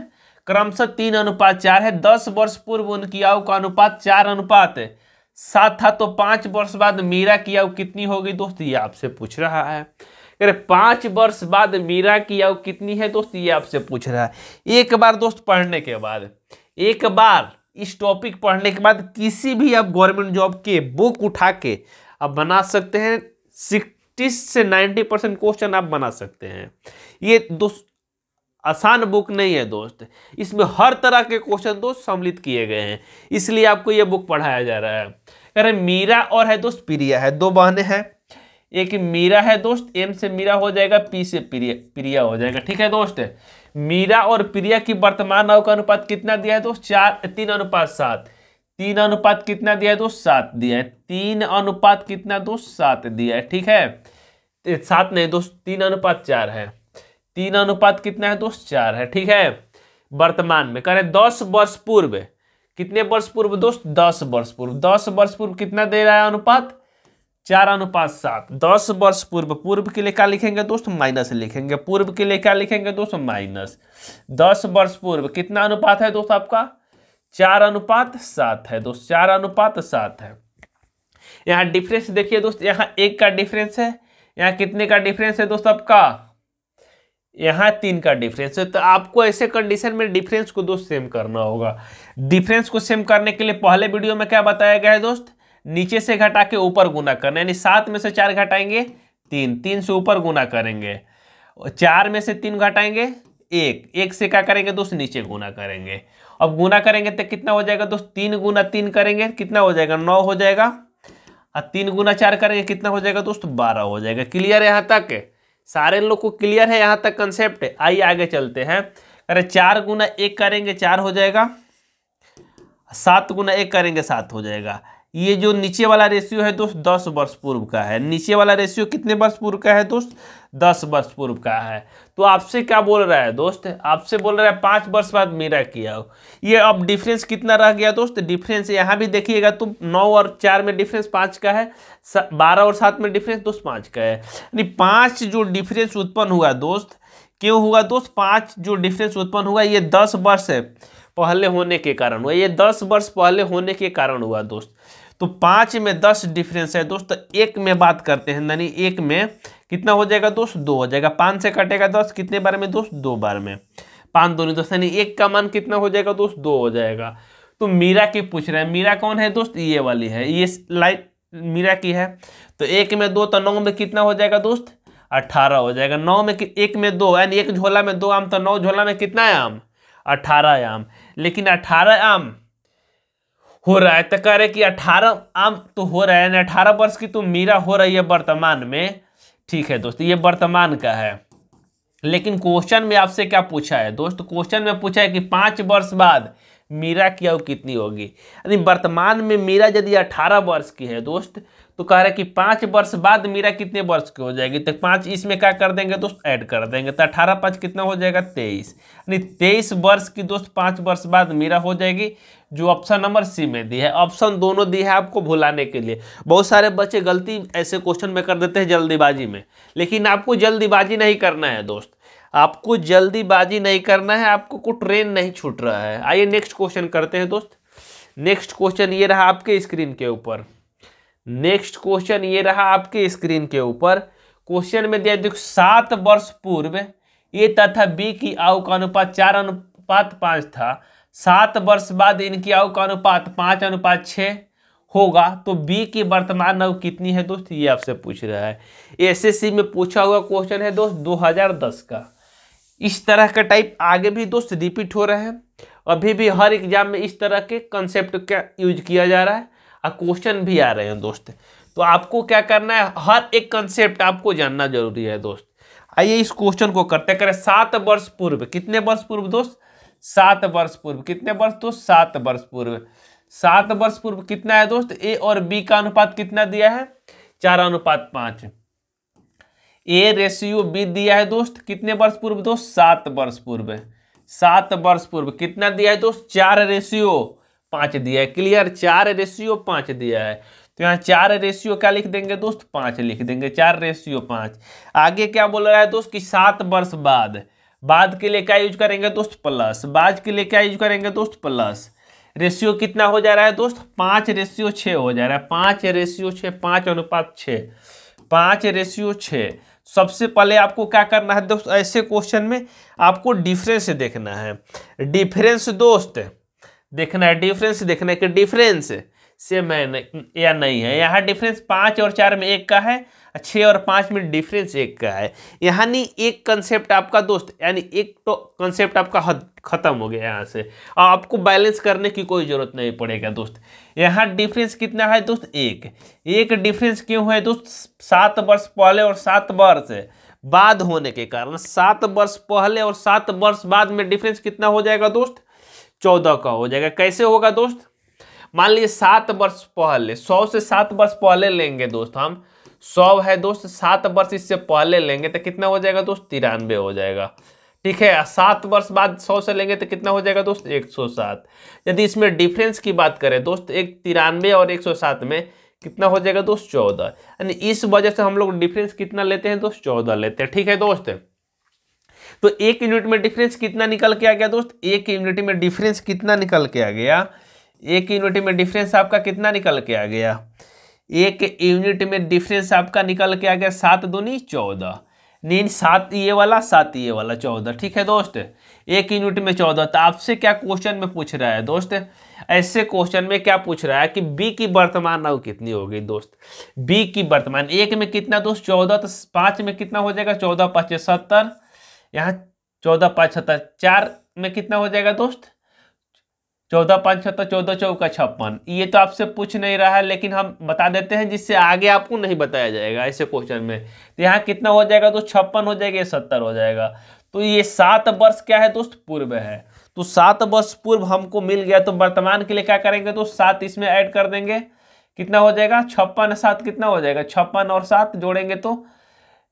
क्रमशः 3:4 है। 10 वर्ष पूर्व उनकी आयु का अनुपात 4:7 था, तो 5 वर्ष बाद मीरा की आयु कितनी होगी दोस्त, ये आपसे पूछ रहा है। अरे 5 वर्ष बाद मीरा की आयु कितनी है दोस्त, ये आपसे पूछ रहा है। एक बार दोस्त पढ़ने के बाद, एक बार इस टॉपिक पढ़ने के बाद किसी भी आप गवर्नमेंट जॉब के बुक उठा के आप बना सकते हैं। 60 से 90% क्वेश्चन आप बना सकते हैं। ये दोस्त आसान बुक नहीं है दोस्त, इसमें हर तरह के क्वेश्चन दोस्त सम्मिलित किए गए हैं, इसलिए आपको ये बुक पढ़ाया जा रहा है। अरे मीरा और है दोस्त प्रिया है, 2 बहनें हैं। एक मीरा है दोस्त, एम से मीरा हो जाएगा, पी से प्रिया हो जाएगा। ठीक है दोस्त, मीरा और प्रिया की वर्तमान आयु का अनुपात कितना दिया है दोस्त 3:7। 3 कितना दिया है दोस्त 7 दिया है। 3 कितना दोस्त 7 दिया है। ठीक है, 7 नहीं दोस्त 3:4 है। 3 कितना है दोस्त 4 है। ठीक है, वर्तमान में करें 10 वर्ष पूर्व, कितने वर्ष पूर्व दोस्त 10 वर्ष पूर्व। 10 वर्ष पूर्व कितना दे रहा है अनुपात 4:7। 10 वर्ष पूर्व, पूर्व के लिए क्या लिखेंगे दोस्त माइनस लिखेंगे, पूर्व के लिए क्या लिखेंगे दोस्त माइनस। 10 वर्ष पूर्व कितना अनुपात है दोस्त आपका 4:7 है दोस्त, 4:7 है। यहाँ डिफरेंस देखिए दोस्त, यहाँ 1 का डिफरेंस है, यहाँ कितने का डिफरेंस है दोस्त आपका, यहाँ 3 का डिफरेंस है। तो आपको ऐसे कंडीशन में डिफरेंस को दोस्त सेम करना होगा। डिफरेंस को सेम करने के लिए पहले वीडियो में क्या बताया गया है दोस्त, नीचे से घटा के ऊपर गुना करना, यानी 7 में से 4 घटाएंगे 3, 3 से ऊपर गुना करेंगे, 4 में से 3 घटाएंगे 1, 1 से क्या करेंगे दोस्त नीचे गुना करेंगे। अब गुना करेंगे तो कितना हो जाएगा दोस्त 3 × 3 करेंगे कितना हो जाएगा 9 हो जाएगा, और 3 × 4 करेंगे कितना हो जाएगा दोस्त 12 हो जाएगा। क्लियर है यहाँ तक, सारे लोग को क्लियर है यहाँ तक कंसेप्ट है। आइए आगे चलते हैं। अरे 4 × 1 करेंगे 4 हो जाएगा, 7 × 1 करेंगे 7 हो जाएगा। ये जो नीचे वाला रेशियो है दोस्त 10 वर्ष पूर्व का है। नीचे वाला रेशियो कितने वर्ष पूर्व का है दोस्त 10 वर्ष पूर्व का है। तो आपसे क्या बोल रहा है दोस्त, आपसे बोल रहा है 5 वर्ष बाद मीरा किया हो। ये अब डिफरेंस कितना रह गया दोस्त, डिफरेंस यहाँ भी देखिएगा तो 9 और 4 में डिफरेंस 5 का है, 12 और 7 में डिफरेंस दोस्त 5 का है। यानी 5 जो डिफरेंस उत्पन्न हुआ दोस्त, क्यों हुआ दोस्त 5 जो डिफरेंस उत्पन्न हुआ ये 10 वर्ष पहले होने के कारण हुआ, ये 10 वर्ष पहले होने के कारण हुआ दोस्त। तो 5 में 10 डिफरेंस है दोस्त, 1 में बात करते हैं, यानी 1 में कितना हो जाएगा दोस्त 2 हो जाएगा। 5 से कटेगा 10 कितने बार में दोस्त 2 बार में, 5 दूनी दोस्त, यानी 1 का मान कितना हो जाएगा दोस्त 2 हो जाएगा। तो मीरा की पूछ रहे हैं, मीरा कौन है दोस्त ये वाली है, ये लाइन मीरा की है। तो 1 में 2 तो 9 में कितना हो जाएगा दोस्त? 18 हो जाएगा। 9 में 1 में 2 यानी एक झोला में 2 आम, तो 9 झोला में कितना है आम? 18 आम। लेकिन 18 आम हो रहा है, तो कह रहे कि 18 आम तो हो रहा है, 18 वर्ष की तो मीरा हो रही है वर्तमान में। ठीक है दोस्त, ये वर्तमान का है। लेकिन क्वेश्चन में आपसे क्या पूछा है दोस्त? क्वेश्चन में पूछा है कि 5 वर्ष बाद मीरा की आयु कितनी होगी। यानी वर्तमान में मीरा यदि 18 वर्ष की है दोस्त, तो कह रहा है कि 5 वर्ष बाद मीरा कितने वर्ष की हो जाएगी। तो 5 इसमें क्या कर देंगे दोस्त? ऐड कर देंगे। तो 18 5 कितना हो जाएगा? 23। यानी 23 वर्ष की दोस्त 5 वर्ष बाद मीरा हो जाएगी, जो ऑप्शन नंबर सी में दी है। ऑप्शन दोनों दी है आपको भुलाने के लिए। बहुत सारे बच्चे गलती ऐसे क्वेश्चन में कर देते हैं जल्दीबाजी में, लेकिन आपको जल्दीबाजी नहीं करना है दोस्त, आपको जल्दीबाजी नहीं करना है, आपको को ट्रेन नहीं छूट रहा है। आइए नेक्स्ट क्वेश्चन करते हैं दोस्त। नेक्स्ट क्वेश्चन ये रहा आपके स्क्रीन के ऊपर। नेक्स्ट क्वेश्चन ये रहा आपके स्क्रीन के ऊपर। क्वेश्चन में दिया देखो 7 वर्ष पूर्व ए तथा बी की आयु का अनुपात 4:5 था। 7 वर्ष बाद इनकी आयु का अनुपात 5:6 होगा, तो बी की वर्तमान आयु कितनी है दोस्त? ये आपसे पूछ रहा है। एसएससी में पूछा हुआ क्वेश्चन है दोस्त 2010 का। इस तरह का टाइप आगे भी दोस्त रिपीट हो रहे हैं। अभी भी हर एग्जाम में इस तरह के कंसेप्ट का यूज किया जा रहा है और क्वेश्चन भी आ रहे हैं दोस्त। तो आपको क्या करना है, हर एक कंसेप्ट आपको जानना जरूरी है दोस्त। आइए इस क्वेश्चन को करते करें। 7 वर्ष पूर्व, कितने वर्ष पूर्व दोस्त? 7 वर्ष पूर्व। कितने वर्ष दोस्त? 7 वर्ष पूर्व। 7 वर्ष पूर्व कितना है दोस्त? ए और बी का अनुपात कितना दिया है? 4:5। ए रेशियो बी दिया है दोस्त कितने वर्ष पूर्व दोस्त? 7 वर्ष पूर्व। 7 वर्ष पूर्व कितना दिया है दोस्त? 4:5 दिया है। क्लियर? 4:5 दिया है। तो यहाँ 4 क्या लिख देंगे दोस्त? 5 लिख देंगे। 4:5। आगे क्या बोल रहा है दोस्त कि 7 वर्ष बाद, बाद के लिए क्या यूज करेंगे दोस्त? प्लस। बाद के लिए क्या यूज करेंगे दोस्त? प्लस। रेशियो कितना हो जा रहा है दोस्त? 5:6 हो जा रहा है। 5:6, 5:6, 5:6। सबसे पहले आपको क्या करना है दोस्त? ऐसे क्वेश्चन में आपको डिफरेंस देखना है। डिफरेंस दोस्त देखना है, डिफरेंस देखना है कि डिफरेंस सेम है या नहीं है। यहाँ डिफरेंस 5 और 4 में 1 का है, 6 और 5 में डिफरेंस 1 का है। यहाँ नहीं, एक कंसेप्ट आपका दोस्त, यानी एक तो कंसेप्ट आपका खत्म हो गया यहाँ से। और आपको बैलेंस करने की कोई जरूरत नहीं पड़ेगा दोस्त। यहाँ डिफरेंस कितना है दोस्त? 1। एक डिफरेंस क्यों है दोस्त? 7 वर्ष पहले और 7 वर्ष बाद होने के कारण 7 वर्ष पहले और 7 वर्ष बाद में डिफरेंस कितना हो जाएगा दोस्त? 14 का हो जाएगा। कैसे होगा दोस्त? मान लीजिए 7 वर्ष पहले, 100 से 7 वर्ष पहले लेंगे दोस्त हम। 100 है दोस्त, 7 वर्ष इससे पहले लेंगे तो कितना हो जाएगा दोस्त? 93 हो जाएगा। ठीक है। 7 वर्ष बाद 100 से लेंगे तो कितना हो जाएगा दोस्त? 107। यदि इसमें डिफरेंस की बात करें दोस्त, 93 और 107 में कितना हो जाएगा दोस्त? 14। यानी इस वजह से हम लोग डिफरेंस कितना लेते हैं दोस्त? 14 लेते हैं। ठीक है दोस्त। तो 1 यूनिट में डिफरेंस कितना निकल के आ गया दोस्त? 1 यूनिट में डिफरेंस कितना निकल के आ गया? 1 यूनिट में डिफरेंस आपका कितना निकल के आ गया? 1 यूनिट में डिफरेंस आपका निकल के आ गया 7 दूनी 14। नीन 7 ये वाला 7 ये वाला 14। ठीक है दोस्त। 1 यूनिट में 14। तो आपसे क्या क्वेश्चन में पूछ रहा है दोस्त? ऐसे क्वेश्चन में क्या पूछ रहा है कि बी की वर्तमान आयु कितनी होगी दोस्त? बी की वर्तमान 1 में कितना दोस्त? 14। तो 5 में कितना हो जाएगा? 14×5 = 70। यहाँ 14×5 = 70। 4 में कितना हो जाएगा दोस्त? 14×5 = 70, 14×4 = 56। ये तो आपसे पूछ नहीं रहा है, लेकिन हम बता देते हैं जिससे आगे आपको नहीं बताया जाएगा ऐसे क्वेश्चन में। तो यहाँ कितना हो जाएगा दोस्त? 56 हो जाएगा, 70 हो जाएगा। तो ये 7 वर्ष क्या है दोस्त? पूर्व है। तो 7 वर्ष पूर्व हमको मिल गया। तो वर्तमान के लिए क्या करेंगे दोस्त? 7 इसमें ऐड कर देंगे। कितना हो जाएगा? 56 7 कितना हो जाएगा? 56 और 7 जोड़ेंगे तो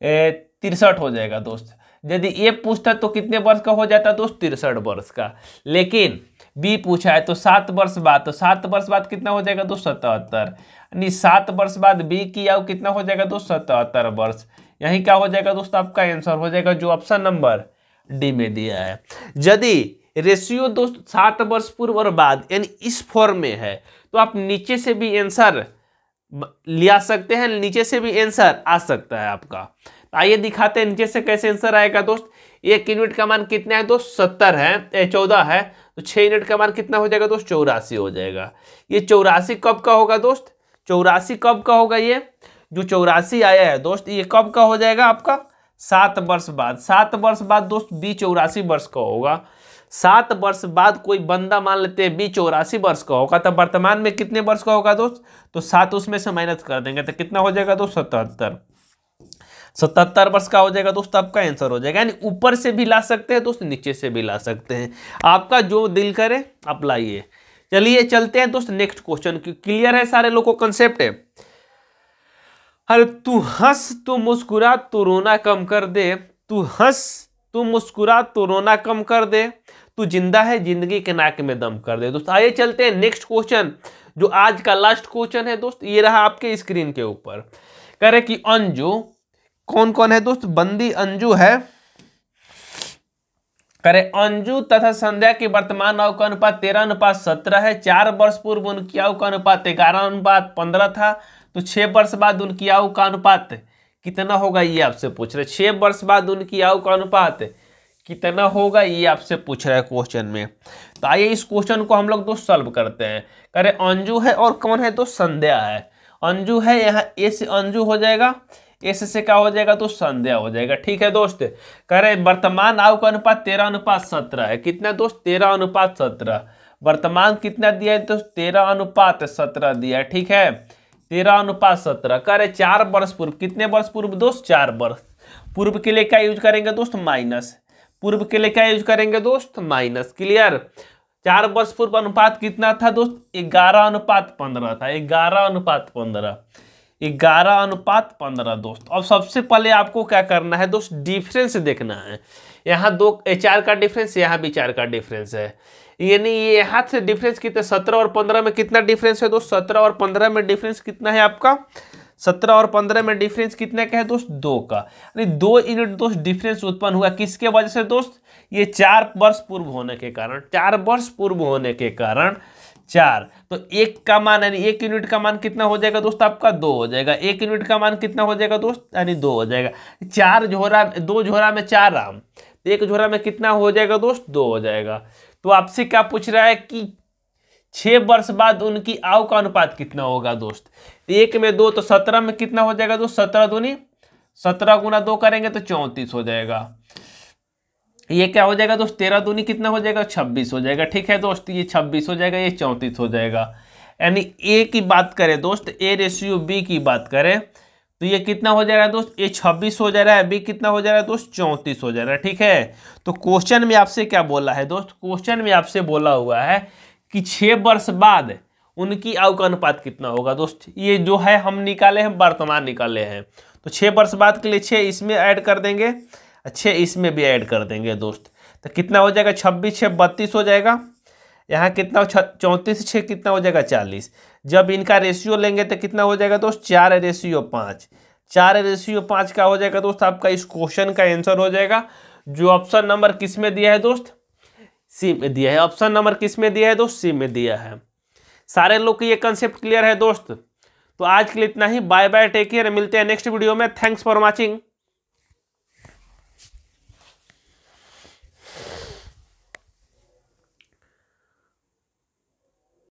63 हो जाएगा दोस्त। यदि ये पूछता तो कितने वर्ष का हो जाता दोस्त? 63 वर्ष का। लेकिन बी पूछा है तो 7 वर्ष बाद, तो 7 वर्ष बाद कितना हो जाएगा दोस्त? 77। यानी 7 वर्ष बाद बी की आयु कितना हो जाएगा दोस्त? 77 वर्ष। यही क्या हो जाएगा दोस्त? आपका आंसर हो जाएगा जो ऑप्शन नंबर डी में दिया है। यदि रेशियो दोस्त 7 वर्ष पूर्व और बाद यानी इस फॉर्म में है, तो आप नीचे से भी आंसर लिया सकते हैं, नीचे से भी आंसर आ सकता है आपका। आइए दिखाते हैं नीचे से कैसे आंसर आएगा दोस्त। 1 यूनिट का मान कितना है दोस्त? 70 है, 14 है। तो 6 यूनिट का मान कितना हो जाएगा दोस्त? 84 हो जाएगा। ये 84 कब का होगा दोस्त? 84 कब का होगा? ये जो 84 आया है दोस्त, ये कब का हो जाएगा आपका? 7 वर्ष बाद। 7 वर्ष बाद दोस्त बी 84 वर्ष का होगा। 7 वर्ष बाद कोई बंदा मान लेते हैं बी 84 वर्ष का होगा, तो वर्तमान में कितने वर्ष का होगा दोस्त? तो 7 उसमें से माइनस कर देंगे तो कितना हो जाएगा दोस्त? 77। 77 वर्ष का हो जाएगा दोस्त, आपका आंसर हो जाएगा। यानी ऊपर से भी ला सकते हैं दोस्त, नीचे से भी ला सकते हैं, आपका जो दिल करे आप लाइए। चलिए चलते हैं दोस्त नेक्स्ट क्वेश्चन। क्लियर है सारे लोगों को कंसेप्ट है? अरे तू हंस तू मुस्कुरा तू रोना कम कर दे, तू हंस तू मुस्कुरा तू रोना कम कर दे, तू जिंदा है जिंदगी के नाक में दम कर दे। दोस्त आइए चलते हैं नेक्स्ट क्वेश्चन, जो आज का लास्ट क्वेश्चन है दोस्त। ये रहा आपके स्क्रीन के ऊपर। कह रहे कि अंजू, कौन कौन है दोस्त? बंदी अंजू है। करे अंजू तथा संध्या की वर्तमान आयु का अनुपात 13:17 है। 4 वर्ष पूर्व उनकी आयु का अनुपात 11:15 था, तो 6 वर्ष बाद उनकी आयु का अनुपात कितना होगा ये आपसे पूछ रहे। 6 वर्ष बाद उनकी आयु का अनुपात कितना होगा ये आपसे पूछ रहा है क्वेश्चन में। तो आइए इस क्वेश्चन को हम लोग दोस्त सॉल्व करते हैं। करे अंजू है और कौन है दोस्त? संध्या है। अंजू है, यहाँ ए से अंजू हो जाएगा, एस से क्या हो जाएगा तो संध्या हो जाएगा। ठीक है दोस्त। कह रहे वर्तमान आयु का अनुपात 13:17 है। कितना दोस्त? 13:17। वर्तमान कितना दिया है दोस्त? 13:17 दिया है। ठीक है, 13:17। कह रहे 4 वर्ष पूर्व, कितने वर्ष पूर्व दोस्त? 4 वर्ष पूर्व के लिए क्या यूज करेंगे दोस्त? माइनस। पूर्व के लिए क्या यूज करेंगे दोस्त? माइनस। क्लियर। 4 वर्ष पूर्व अनुपात कितना था दोस्त? 11:15 था। 11:15। 11:15 दोस्त। अब सबसे पहले आपको क्या करना है दोस्त? डिफरेंस देखना है। यहाँ 4 का डिफरेंस, यहाँ भी 4 का डिफरेंस है। यानी ये यहाँ से डिफरेंस कितना? 17 और 15 में कितना डिफरेंस है दोस्त? 17 और 15 में डिफरेंस कितना है आपका? 17 और 15 में डिफरेंस कितने का है दोस्त? 2 का। यानी 2 यूनिट दोस्त डिफरेंस उत्पन्न हुआ। किसके वजह से दोस्त? ये 4 वर्ष पूर्व होने के कारण। 4 वर्ष पूर्व होने के कारण 4। तो 1 का मान यानी 1 यूनिट का मान कितना हो जाएगा दोस्त? आपका 2 हो जाएगा। 1 यूनिट का मान कितना हो जाएगा दोस्त? यानी 2 हो जाएगा। 4 झोरा, 2 झोरा में 4 आम, 1 झोरा में कितना हो जाएगा दोस्त? 2 हो जाएगा। तो आपसे क्या पूछ रहा है कि 6 वर्ष बाद उनकी आयु का अनुपात कितना होगा दोस्त? 1 में 2 तो 17 में कितना हो जाएगा दोस्त? 17 दूनी 17 गुना 2 करेंगे तो 34 हो जाएगा। ये क्या हो जाएगा दोस्त? 13 दूनी कितना हो जाएगा? 26 हो जाएगा। ठीक है दोस्त, ये 26 हो जाएगा, ये 34 हो जाएगा। यानी ए की बात करें दोस्त, ए रेशियो बी की बात करें तो ये कितना हो जा रहा है दोस्त? ए 26 हो जा रहा है, बी कितना हो जा रहा है दोस्त? 34 हो जा रहा है। ठीक है, तो क्वेश्चन में आपसे क्या बोला है दोस्त? क्वेश्चन में आपसे बोला हुआ है कि 6 वर्ष बाद उनकी आयु का अनुपात कितना होगा दोस्त? ये जो है हम निकाले हैं, वर्तमान निकाले हैं, तो 6 वर्ष बाद के लिए 6 इसमें ऐड कर देंगे, 6 इसमें भी ऐड कर देंगे दोस्त। तो कितना हो जाएगा? 26 6 32 हो जाएगा। यहाँ कितना? 34 6 कितना हो जाएगा? 40। जब इनका रेशियो लेंगे तो कितना हो जाएगा दोस्त? 4:5। 4:5 का हो जाएगा दोस्त आपका इस क्वेश्चन का आंसर हो जाएगा। जो ऑप्शन नंबर किस में दिया है दोस्त? सी में दिया है। ऑप्शन नंबर किस में दिया है दोस्त? सी में दिया है। सारे लोग को ये कंसेप्ट क्लियर है दोस्त? तो आज के लिए इतना ही। बाय बाय, टेक केयर, मिलते हैं नेक्स्ट वीडियो में। Thanks for watching.